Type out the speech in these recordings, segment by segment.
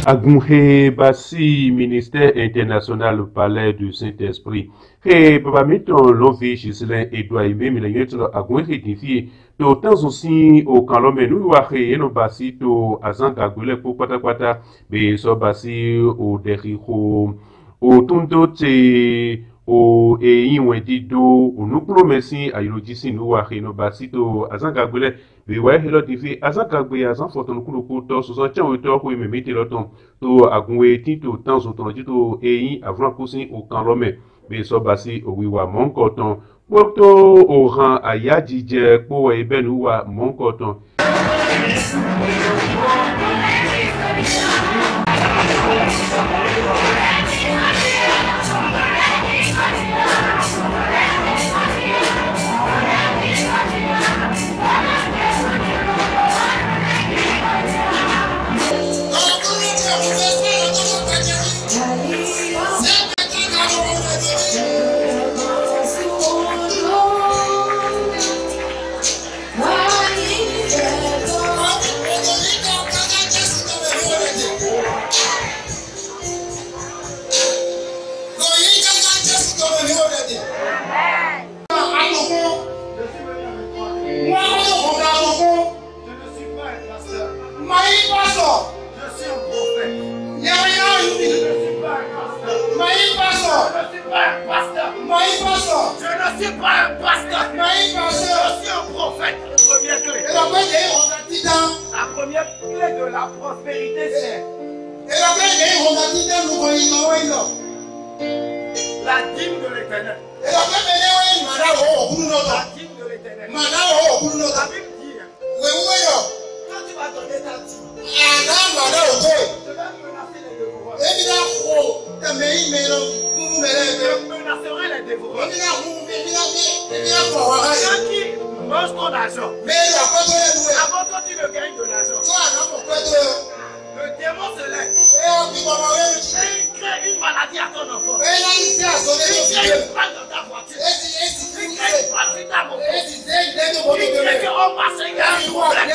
Agmouhe Bassi, ministère international palais du Saint-Esprit. Et papa mettons l'envie Giselin Edouard Aimé, mais les Agmouhe rectifié. D'autant aussi au Kalomé, nous et nos Bassi, to Azan Kagule pour Pata, mais so Bassi au Derrico, au Tundo, o inwedi do onukuro mesi ayologisi no wa no basito azangagbele be wa helo tv azangagbe azan foto nukuro ko to so so chan to ko memete loton to agunwe tito tan so ton tito eyin avant kosin o kan lome be so basi o wiwa monkoton poto o ran ayaji je po e benu wa monkoton. Je ne suis pas un pasteur. Je suis un prophète. Première clé. La première clé de la prospérité, c'est la dîme de l'Éternel. La dîme de l'Éternel. La Bible dit, quand tu vas donner ta dîme, je vais menacer les dévoreurs. Je menacerai les dévoreurs. Ceux qui mangent ton argent, avant quand tu ne gagnes de l'argent, le démon se lève et il crée une maladie à ton enfant. Il crée une panne dans ta voiture. Il crée une panne sur ta moto. Il crée qu'on passe et gagne un problème. Et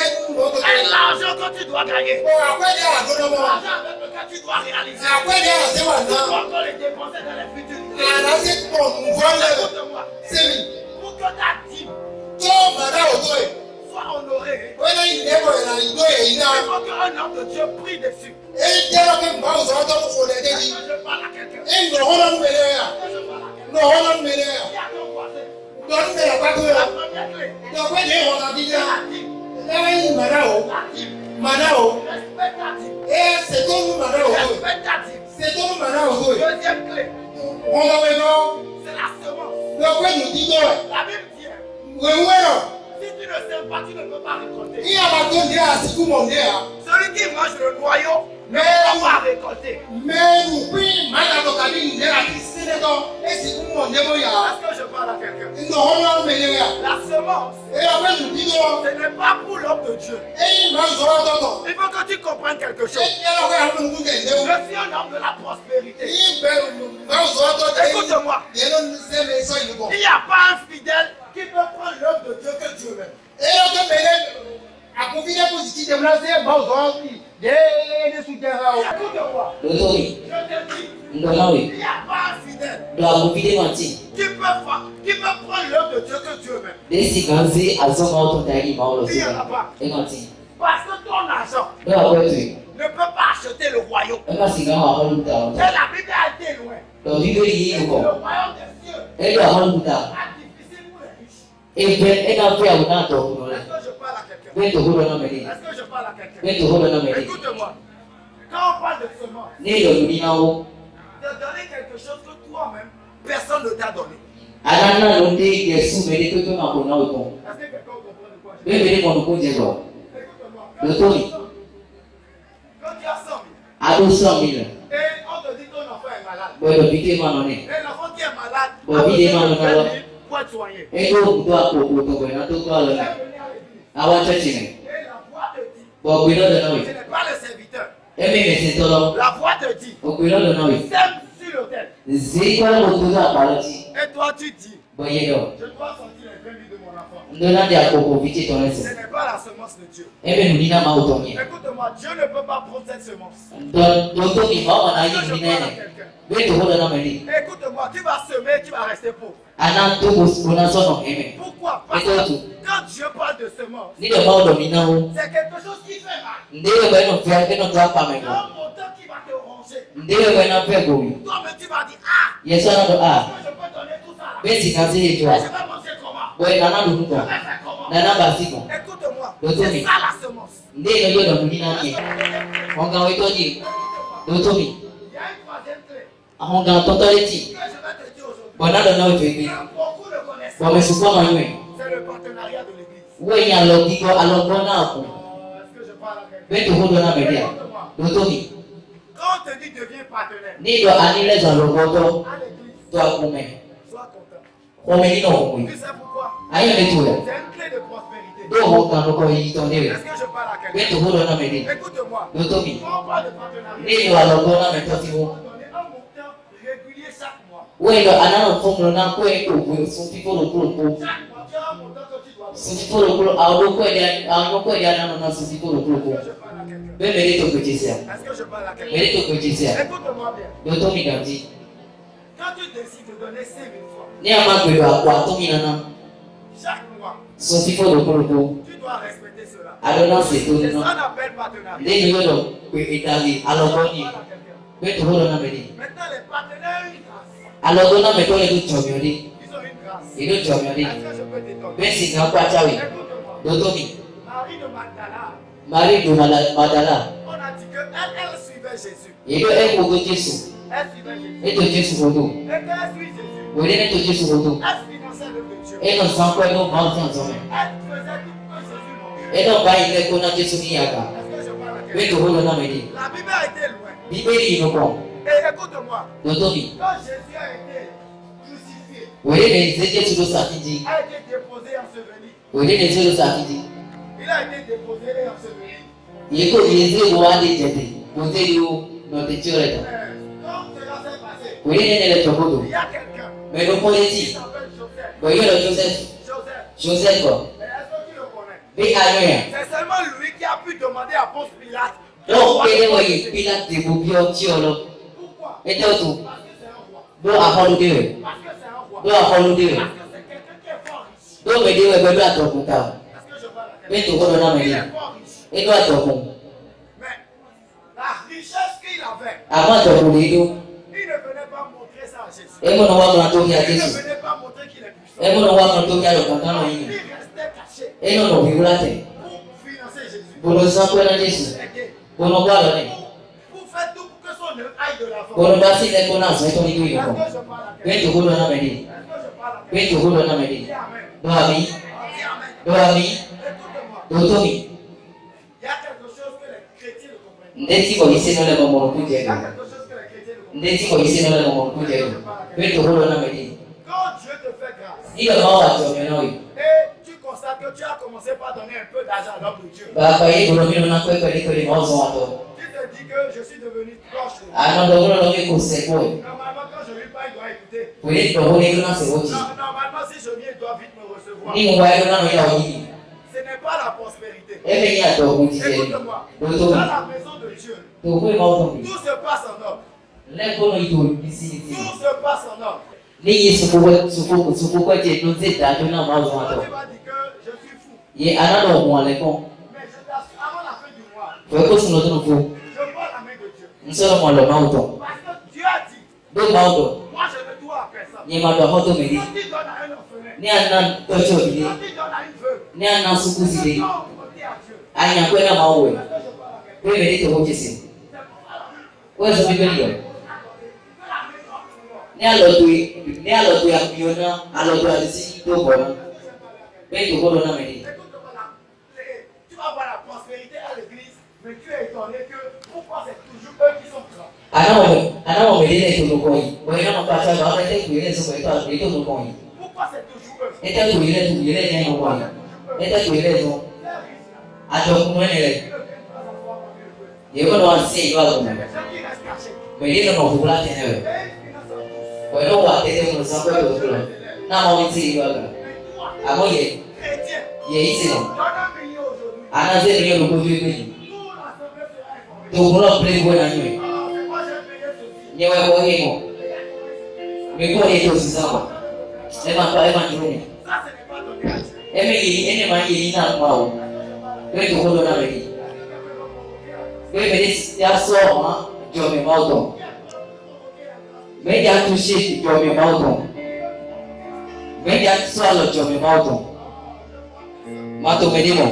l'argent que tu dois gagner, l'argent avec lequel tu dois réaliser, tu dois encore les dépenser dans les futurités. Écoute-moi, pour que ta dîme soit honorée, il faut qu'un homme de Dieu prie dessus. Est-ce que je parle à quelqu'un? Est-ce que je parle à quelqu'un? Il y a ton voisin. La première clé, c'est la dîme. Respecte ta dîme. Respecte ta dîme. Deuxième clé, c'est la semence. La Bible dit, si tu ne sèmes pas, tu ne peux pas récolter. Celui qui mange le noyau ne peut pas récolter. Est-ce que je parle à quelqu'un? La semence, ce n'est pas pour l'homme de Dieu. Il faut que tu comprennes quelque chose. Je suis un homme de la prospérité. Écoute-moi. Il n'y a pas un fidèle qui peut prendre l'homme de Dieu que Dieu même. Écoute-moi. Je te dis, il n'y a pas un fidèle qui peut prendre l'homme de Dieu que Dieu même. Il n'y en a pas. Parce que ton argent ne peut pas acheter le royaume. Et la Bible a été loin. Le royaume des cieux est difficile pour les riches. Est-ce que je parle à quelqu'un? Est-ce que je parle à quelqu'un? Écoute-moi. Quand on parle de semence, de donner quelque chose que toi-même, personne ne t'a donné. Est-ce que quelqu'un comprend de quoi je parle? Écoute-moi. Quand tu as 100 000, et on te dit ton enfant est malade, et l'enfant qui est malade a besoin de 20 000 pour être soigné. Et la voix te dit, ce n'est pas le serviteur. La voix te dit, sème sur l'autel. Et toi tu dis, Je dois sortir les 20 000 de mon enfant. Ce n'est pas la semence de Dieu. Écoute-moi, Dieu ne peut pas prendre cette semence. Écoute-moi, tu vas semer, tu vas rester pauvre. Pourquoi? Parce que quand Dieu parle de semence, c'est quelque chose qui fait mal. C'est un montant qui va te ronger. Toi-même, tu vas dire, je peux donner tout ça là. Mais je vais manger comment? Je vais faire comment? Écoute-moi, c'est ça la semence. Il y a une troisième clé. Que je vais te dire aujourd'hui. Beaucoup le connaissent. C'est le partenariat de l'église. Est-ce que je parle à quelqu'un? Quand on te dit deviens partenaire à l'église, sois content. Tu sais pourquoi? C'est une clé de prospérité. Est-ce que je parle à quelqu'un? Écoute-moi. Quand on parle de partenariat, on doit donner un montant régulier chaque mois. Chaque mois, tu as un montant que tu dois donner. Est-ce que je parle à quelqu'un? Est-ce que je parle à quelqu'un? Écoute-moi bien. Quand tu décides de donner 5 000 francs chaque mois, tu dois respecter cela. C'est ça qu'on appelle partenariat. Maintenant, les partenaires ont une grâce. Ils ont une grâce. Est-ce que je peux t'étonner? Écoute-moi. Marie de Magdala. On a dit qu'elle suivait Jésus. Elle suivait Jésus. Et quand elle suit Jésus, elle finançait l'œuvre de Dieu. Elle faisait tout que Jésus mangeait. Est-ce que je parle à quelqu'un? La Bible a été loin. Et écoute-moi. Quand Jésus a été crucifié, a été déposé, enseveli. Il a été déposé et enseveli. Quand cela s'est passé, il y a quelqu'un qui s'appelle Joseph. Joseph. Est-ce que tu le connais? C'est seulement lui qui a pu demander à Ponce Pilate. Pourquoi? Parce que c'est un roi. Parce que c'est un roi. Parce que c'est quelqu'un qui est fort riche. Est-ce que je parle à quelqu'un? Il est fort riche. Mais la richesse qu'il avait, il ne venait pas montrer ça à Jésus. Il ne venait pas montrer qu'il est puissant. Il restait caché pour financer Jésus. Pour faire tout pour que son œuvre aille de l'avant. Est-ce que je parle à quelqu'un? Est-ce que je parle à quelqu'un? Dis Amen. Dis Amen. Écoute-moi. Il y a quelque chose que les chrétiens ne comprennent pas. Il y a quelque chose que les chrétiens ne comprennent pas. Quand Dieu te fait grâce et tu constates que tu as commencé par donner un peu d'argent à l'homme de Dieu, tu te dis que je suis devenu proche de Dieu. Normalement, quand je lui parle, il doit écouter. Normalement, si je viens, il doit vite me recevoir. Ce n'est pas la prospérité. Écoute-moi. Dans la maison de Dieu, tout se passe en ordre. Tout se passe en ordre. Quand tu vas dire que je suis fou, mais je t'assure, avant la fin du mois, je vois la main de Dieu. Parce que Dieu a dit, moi je ne dois à personne. Quand tu donnes à un orphelin, quand tu donnes à une veuve, quand tu donnes à Dieu. Tu vas voir la prospérité à l'église, mais tu es étonné que pourquoi c'est toujours eux qui sont grands. Pourquoi c'est toujours eux? Na mo ti yo ga. Amo ye. Ye isi no. Ana se ni lo ko ju pe. To bro play boy na ni. Ni wa ko he mo. Me ko he to si sa ba. E ma ni. Eme yi ene ma yi na ma o. Pe to ko do na me. Pe me ya so ha jo me ma o. Me ya tu shi jo me ma o. Me ya so lo jo me ma o. Mato medimo.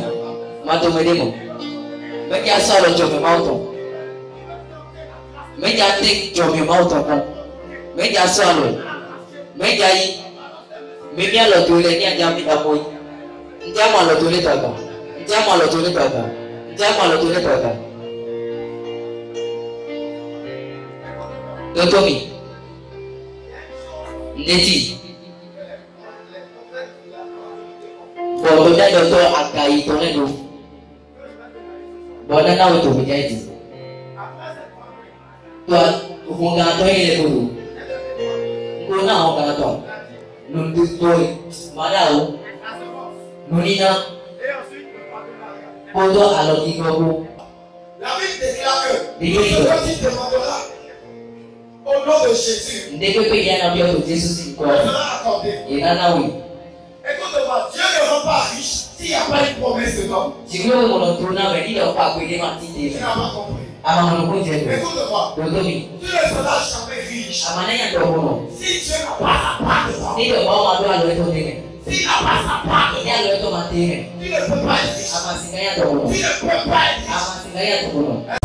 Me ya so lo jo me ma o. Me ya take jo me ma o. Me ya so lo. Me ya yi. Me ya lo tu le ni aja mi da boy. Njama lo tu le taga. Dotomi. Ndeti. Bodo da doto agai to le do. Bodo na to bi jaiti. To hunga to ile ko. Ko na hunga to. Nundu toy. Marau. Nunina. Bodo aloti gogo. La Bible déclare que le Seigneur demandera au nom de Jésus. Il sera accordé. Écoute-moi, Dieu ne rend pas riche s'il n'y a pas une promesse de l'homme. Tu n'as pas compris. Écoute-moi, tu ne seras jamais riche si Dieu n'a pas sa part dedans. S'il n'a pas sa part dedans, tu ne peux pas être riche. Tu ne peux pas être riche.